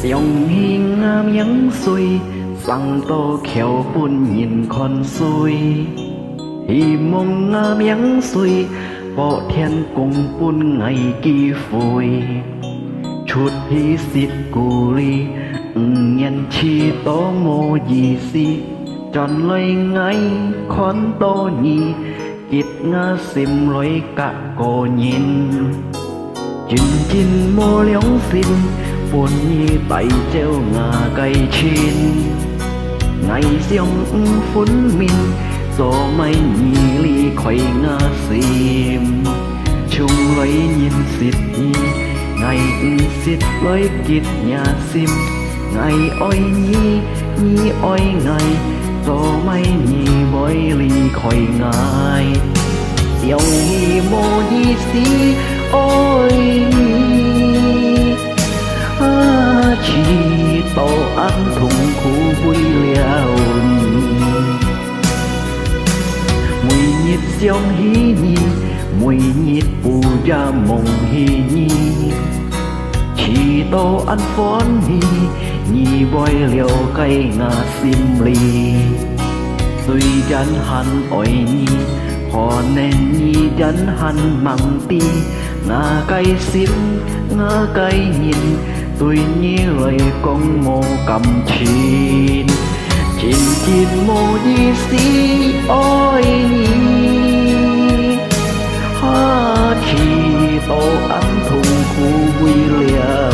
dòng hiên miếng xuôi sang tô khéo buồn nhìn con xuôi hi mong miếng xuôi bỏ thiên cùng buồn ngày kỳ phôi chút hi xịt cù ly nhân chi tố mô gì si tròn lời ngay khón tô nhì kít ngã xìm lối cả cô nhìn chinh chinh mô lióng xin buồn như tay treo ngà cây chín ngày giông phun min gió mây nhì ly khoai ngà xìm chung lấy nhìn xịt nhì ngày xịt lấy kít nhà xìm ngày oi nhì nhì oi ngày gió mây nhì bói ly khoai ngài dòng hi mô nhì xí ôi chỉ tổ ăn thùng khu vui liao mùi nhịp dòng hí nhi mùi nhịp bù ra mộng hí nhi chỉ tổ ăn phón hí nhi bói liao cây ngà xìm lì tuy chán hẳn oi nhi họ nên nhi chán hẳn măng ti ngà cây xìm ngà cây nhìn tôi nhớ lời con mô cầm chín chín chín mô đi xí ôi nhi ha chỉ tổ ăn thùng khu vui liao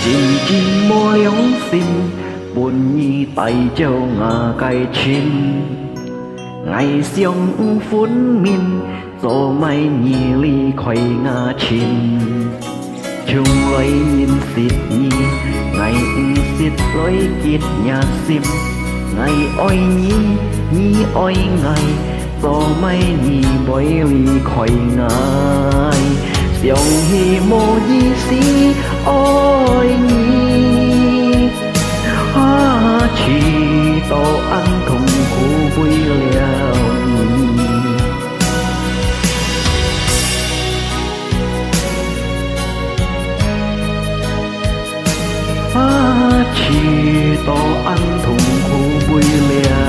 chinh chinh mô lióng xin buồn nhi tay châu ngà cây chín ngày xiong phun min gió mây nhì ly khoai ngà chín chung lấy nhìn xịt nhi ngày xịt lấy kít nhà xìm ngày oi nhi nhi oi ngày gió mây nhì bói ly khoai ngài dòng hi mô di xí ôi nhi ha chỉ tổ ăn thùng khu vui liao ha chỉ tổ ăn thùng khu vui liao